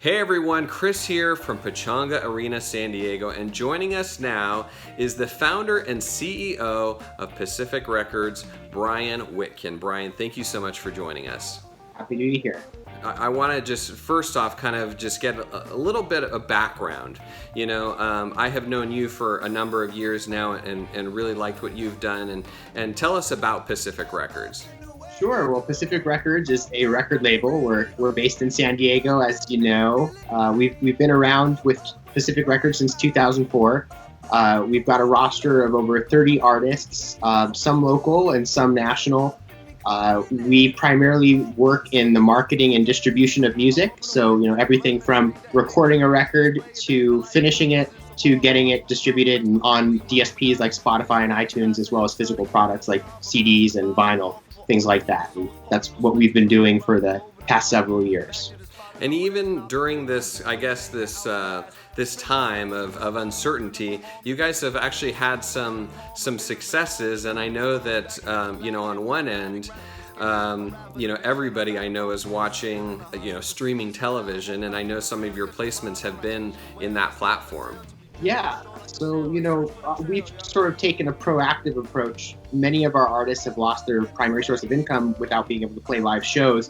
Hey everyone, Chris here from Pechanga Arena San Diego, and joining us now is the founder and CEO of Pacific Records, Brian Witkin. Brian, thank you so much for joining us. Happy to be here. I want to just first off kind of just get a little bit of background. I have known you for a number of years now and really liked what you've done, and tell us about Pacific Records. Sure. Well, Pacific Records is a record label. We're based in San Diego, as you know. We've been around with Pacific Records since 2004. We've got a roster of over 30 artists, some local and some national. We primarily work in the marketing and distribution of music. So, everything from recording a record to finishing it to getting it distributed on DSPs like Spotify and iTunes, as well as physical products like CDs and vinyl. Things like that. And that's what we've been doing for the past several years. And even during this, I guess this time of uncertainty, you guys have actually had some successes. And I know that on one end, everybody I know is watching streaming television, and I know some of your placements have been in that platform. Yeah. So, we've sort of taken a proactive approach. Many of our artists have lost their primary source of income without being able to play live shows.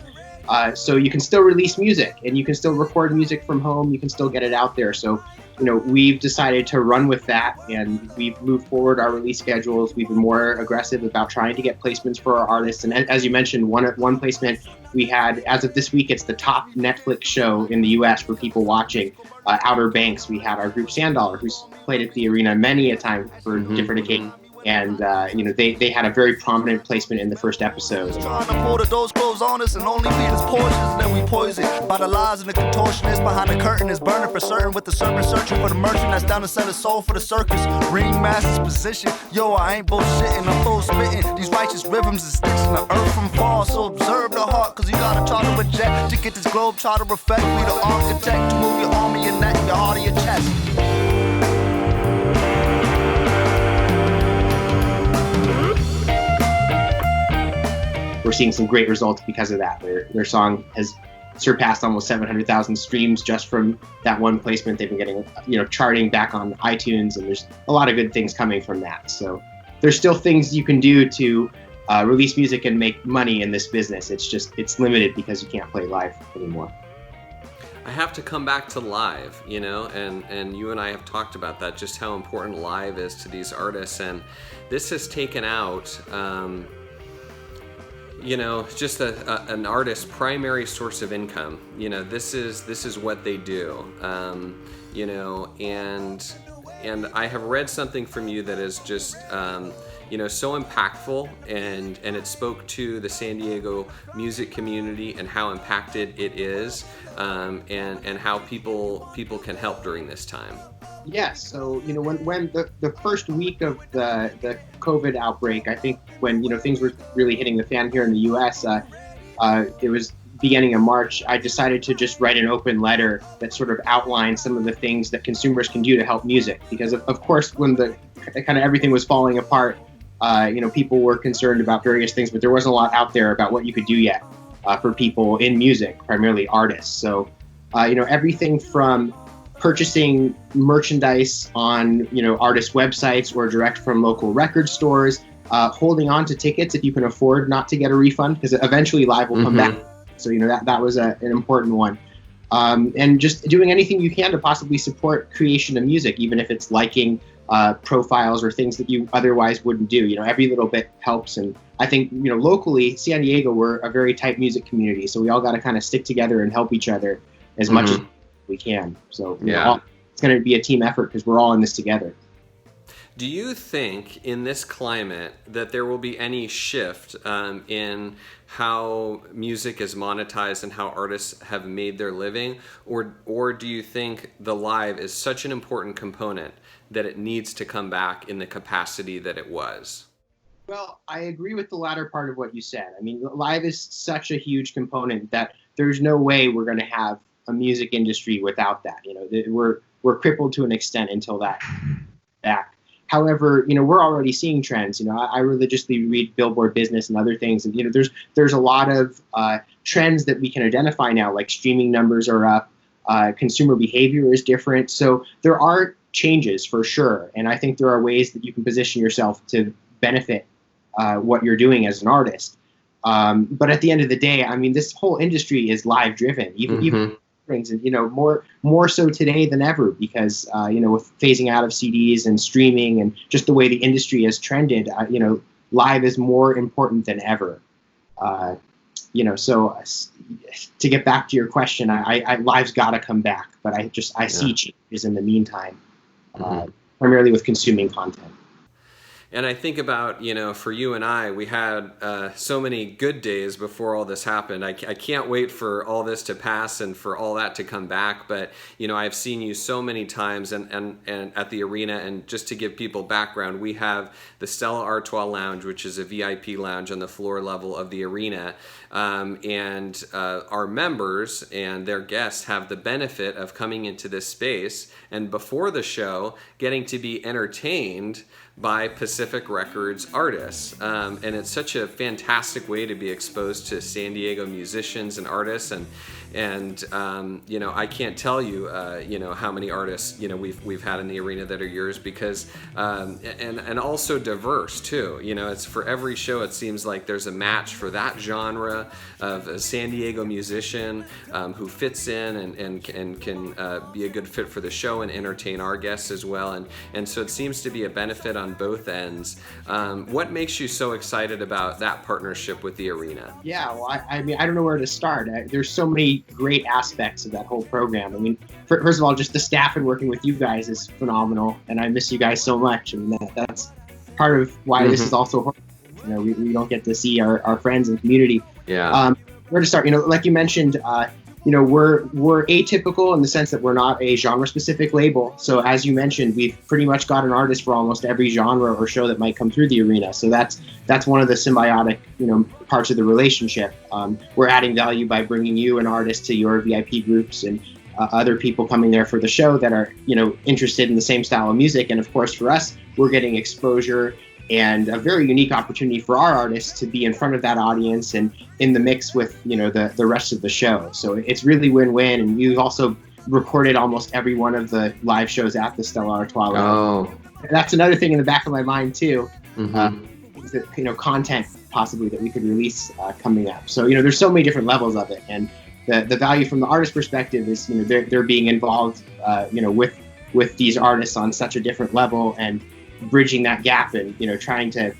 So you can still release music and you can still record music from home. You can still get it out there. So, we've decided to run with that, and we've moved forward our release schedules. We've been more aggressive about trying to get placements for our artists. And as you mentioned, one placement we had, as of this week, it's the top Netflix show in the U.S. for people watching. Outer Banks, we had our group Sandollar, who's played at the arena many a time for different occasions. And, they had a very prominent placement in the first episode. Trying to pull the doors closed on us and only feed us portions, then we poison. By the lies and the contortionists behind the curtain is burning for certain, with the serpent searching for the merchant that's down to sell his soul for the circus. Ringmaster's position, yo, I ain't bullshitting, I'm full spitting. These righteous rhythms is stitching the earth from fall, so observe the heart, cause you gotta try to reject. To get this globe, try to perfect, be the architect, to move your arm of your neck, your heart of your chest. We're seeing some great results because of that. Their song has surpassed almost 700,000 streams just from that one placement. They've been getting, charting back on iTunes, and there's a lot of good things coming from that. So there's still things you can do to release music and make money in this business. It's limited because you can't play live anymore. I have to come back to live, and you and I have talked about that, just how important live is to these artists. And this has taken out, just an artist's primary source of income. This is what they do. And I have read something from you that is just, so impactful, and it spoke to the San Diego music community and how impacted it is, and how people can help during this time. Yes. So, when the first week of the COVID outbreak, I think when, things were really hitting the fan here in the U.S., it was beginning of March, I decided to just write an open letter that sort of outlined some of the things that consumers can do to help music. Because, of course, when the kind of everything was falling apart, people were concerned about various things, but there wasn't a lot out there about what you could do yet for people in music, primarily artists. So, everything from purchasing merchandise on, artist websites or direct from local record stores, holding on to tickets if you can afford not to get a refund, because eventually live will come back. So, that was an important one. And just doing anything you can to possibly support creation of music, even if it's liking profiles or things that you otherwise wouldn't do. Every little bit helps. And I think, locally, San Diego, we're a very tight music community. So we all got to kind of stick together and help each other as much as we can. So it's going to be a team effort because we're all in this together. Do you think in this climate that there will be any shift in how music is monetized and how artists have made their living? Or do you think the live is such an important component that it needs to come back in the capacity that it was? Well, I agree with the latter part of what you said. I mean, live is such a huge component that there's no way we're going to have a music industry without that. We're crippled to an extent until that back. However, we're already seeing trends. I religiously read Billboard Business and other things, and there's a lot of trends that we can identify now. Like streaming numbers are up, Consumer behavior is different. So there are changes for sure. And I think there are ways that you can position yourself to benefit what you're doing as an artist. But at the end of the day, I mean, this whole industry is live driven, even things, and more so today than ever, because with phasing out of CDs and streaming and just the way the industry has trended, live is more important than ever. So to get back to your question, I live's got to come back, but I see changes in the meantime, primarily with consuming content. And I think about, for you and I, we had so many good days before all this happened. I can't wait for all this to pass and for all that to come back. But, I've seen you so many times and at the arena. And just to give people background, we have the Stella Artois Lounge, which is a VIP lounge on the floor level of the arena. And our members and their guests have the benefit of coming into this space and before the show getting to be entertained by Pacific Records artists. And it's such a fantastic way to be exposed to San Diego musicians and artists. And I can't tell you, how many artists, we've had in the arena that are yours, because, and also diverse too. It's for every show, it seems like there's a match for that genre of a San Diego musician who fits in and can be a good fit for the show and entertain our guests as well. And so it seems to be a benefit on both ends. What makes you so excited about that partnership with the arena? Yeah, well, I mean, I don't know where to start. There's so many great aspects of that whole program. I mean, first of all, just the staff and working with you guys is phenomenal, and I miss you guys so much. I mean, that's part of why this is also hard. We don't get to see our friends and community. Yeah. Where to start? Like you mentioned, we're atypical in the sense that we're not a genre-specific label. So as you mentioned, we've pretty much got an artist for almost every genre or show that might come through the arena. So that's one of the symbiotic, parts of the relationship. We're adding value by bringing you an artist to your VIP groups and other people coming there for the show that are, interested in the same style of music. And of course, for us, we're getting exposure and a very unique opportunity for our artists to be in front of that audience and in the mix with, the rest of the show. So it's really win-win. And we've also recorded almost every one of the live shows at the Stella Artois Lounge. Oh. That's another thing in the back of my mind too. Is that, content possibly that we could release coming up. So, there's so many different levels of it. And the value from the artist perspective is, they're being involved, with these artists on such a different level and bridging that gap and, trying to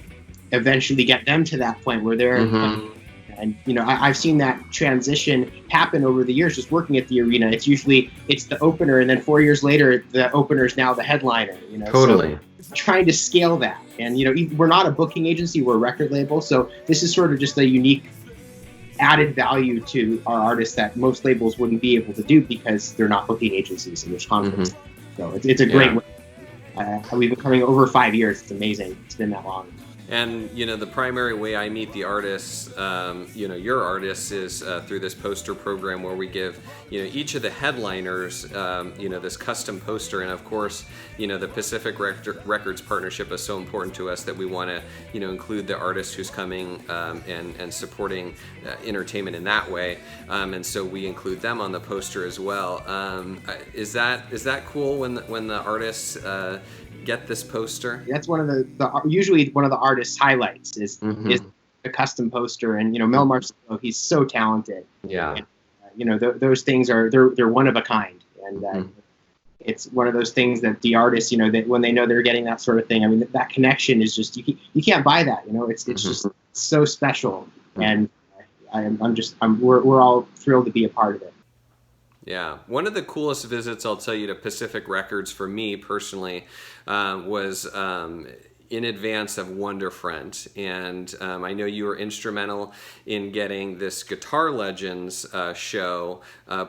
eventually get them to that point where they're, and, I've seen that transition happen over the years, just working at the arena. It's usually, it's the opener, and then 4 years later, the opener is now the headliner, Totally. So trying to scale that. And, we're not a booking agency, we're a record label. So this is sort of just a unique added value to our artists that most labels wouldn't be able to do because they're not booking agencies and there's conflicts. So it's a great way. We've been coming over 5 years. It's amazing. It's been that long. And, the primary way I meet the artists, your artists, is through this poster program where we give, each of the headliners, this custom poster. And of course, the Pacific Records partnership is so important to us that we want to, include the artist who's coming and supporting entertainment in that way. And so we include them on the poster as well. Is that cool when the artists get this poster? That's one of the usually one of the artists' highlights is a custom poster, and Mel Marcello, he's so talented. Yeah, and, those things they're one of a kind, and it's one of those things that the artists, that when they know they're getting that sort of thing, I mean, that connection is just you can't buy that. It's just so special, and we're all thrilled to be a part of it. Yeah. One of the coolest visits, I'll tell you, to Pacific Records for me personally was in advance of Wonderfront. And I know you were instrumental in getting this Guitar Legends show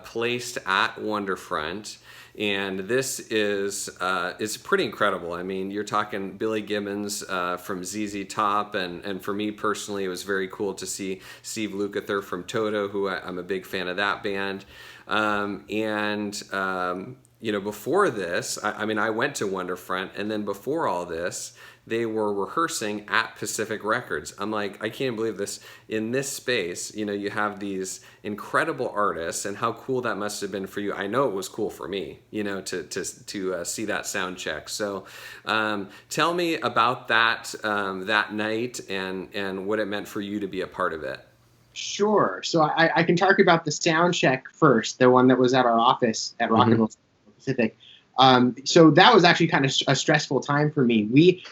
placed at Wonderfront. And this is pretty incredible. I mean, you're talking Billy Gibbons from ZZ Top, and for me personally, it was very cool to see Steve Lukather from Toto, who I'm a big fan of that band. Before this, I went to Wonderfront, and then before all this, they were rehearsing at Pacific Records. I'm like, I can't believe this. In this space, you know, you have these incredible artists, and how cool that must have been for you. I know it was cool for me, you know, to see that sound check. So tell me about that that night and what it meant for you to be a part of it. Sure. So I can talk about the sound check first, the one that was at our office at Rock and Roll Pacific. So that was actually kind of a stressful time for me. We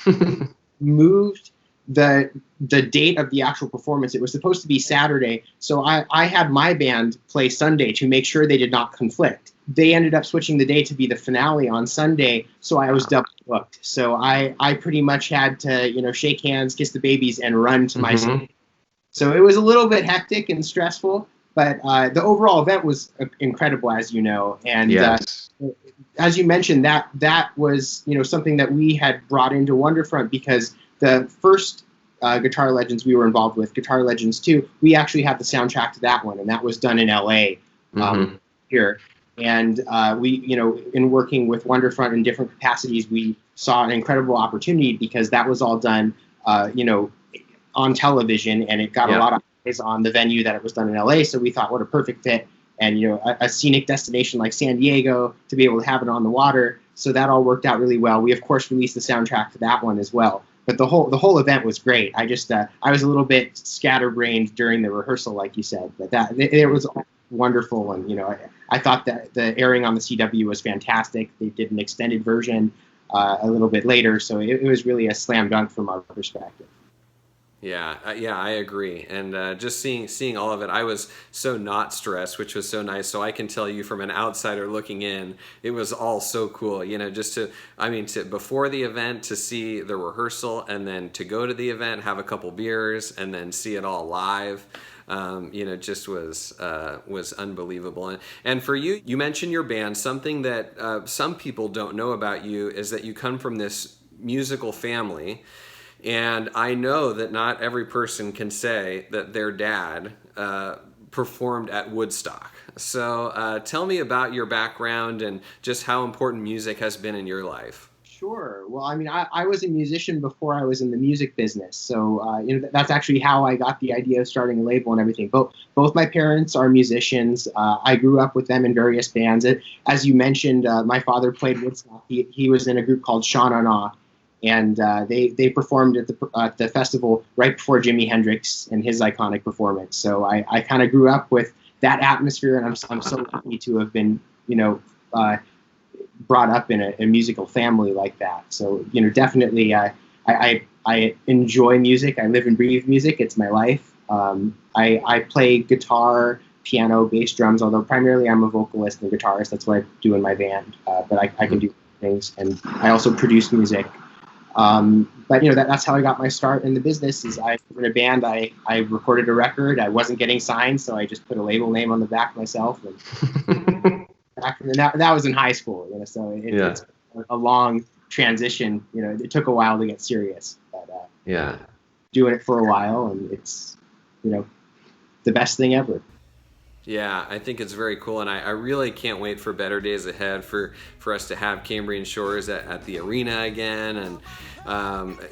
moved the date of the actual performance. It was supposed to be Saturday, so I had my band play Sunday to make sure they did not conflict. They ended up switching the day to be the finale on Sunday, so I was double booked. So I pretty much had to, you know, shake hands, kiss the babies, and run to my Sunday. So it was a little bit hectic and stressful, but the overall event was incredible, as you know. And as you mentioned, that was, you know, something that we had brought into Wonderfront, because the first Guitar Legends we were involved with, Guitar Legends 2, we actually had the soundtrack to that one, and that was done in LA here. And we, you know, in working with Wonderfront in different capacities, we saw an incredible opportunity, because that was all done, you know, on television, and it got a lot of eyes on the venue that it was done in LA. So we thought, what a perfect fit. And, you know, a scenic destination like San Diego, to be able to have it on the water. So that all worked out really well. We, of course, released the soundtrack to that one as well. But the whole event was great. I just, I was a little bit scatterbrained during the rehearsal, like you said, but it was wonderful. And, you know, I thought that the airing on the CW was fantastic. They did an extended version a little bit later. So it was really a slam dunk from our perspective. Yeah, I agree. And just seeing all of it, I was so not stressed, which was so nice. So I can tell you, from an outsider looking in, it was all so cool. You know, just to before the event, to see the rehearsal, and then to go to the event, have a couple beers, and then see it all live. You know, just was unbelievable. And for you, you mentioned your band. Something that some people don't know about you is that you come from this musical family. And I know that not every person can say that their dad performed at Woodstock. So tell me about your background and just how important music has been in your life. Sure. Well, I mean, I was a musician before I was in the music business. So, you know, that's actually how I got the idea of starting a label and everything. Both my parents are musicians. I grew up with them in various bands. As you mentioned, my father played Woodstock. He was in a group called Sean on Awe. And they performed at the festival right before Jimi Hendrix and his iconic performance. So I kind of grew up with that atmosphere, and I'm so lucky to have been, you know, brought up in a musical family like that. So, you know, definitely I enjoy music. I live and breathe music. It's my life. I play guitar, piano, bass, drums, although primarily I'm a vocalist and a guitarist. That's what I do in my band. But I can do things, and I also produce music. But, you know, that's how I got my start in the business. Is I was in a band. I recorded a record. I wasn't getting signed, so I just put a label name on the back myself. And that was in high school, you know. So it's a long transition. You know, it took a while to get serious. But doing it for a while, and it's, you know, the best thing ever. Yeah, I think it's very cool, and I really can't wait for better days ahead for us to have Cambrian Shores at the arena again, and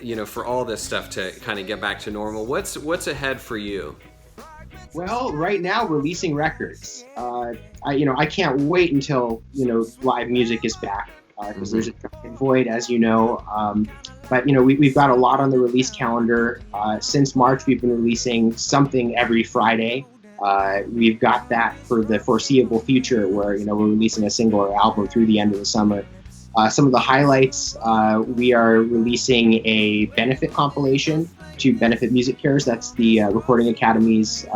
you know, for all this stuff to kind of get back to normal. What's ahead for you? Well, right now, releasing records. I can't wait until, you know, live music is back, because there's a void, as you know. But, you know, we've got a lot on the release calendar. Since March, we've been releasing something every Friday. We've got that for the foreseeable future, where, you know, we're releasing a single or album through the end of the summer. Some of the highlights, we are releasing a benefit compilation to Benefit Music Cares. That's the Recording Academy's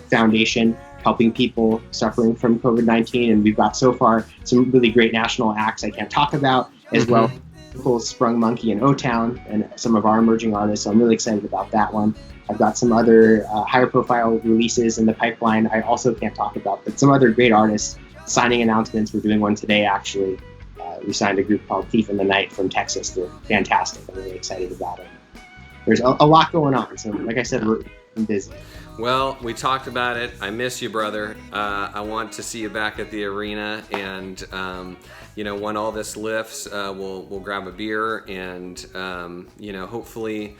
foundation, helping people suffering from COVID-19. And we've got so far some really great national acts I can't talk about, as well as Sprung Monkey and O-Town, and some of our emerging artists. So I'm really excited about that one. I've got some other higher profile releases in the pipeline I also can't talk about, but some other great artists signing announcements. We're doing one today, actually. We signed a group called Thief in the Night from Texas. They're fantastic. I'm really excited about it. There's a lot going on. So like I said, we're busy. Well, we talked about it. I miss you, brother. I want to see you back at the arena, and when all this lifts, we'll grab a beer, and hopefully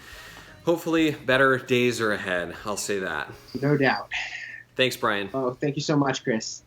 better days are ahead. I'll say that. No doubt. Thanks, Brian. Oh, thank you so much, Chris.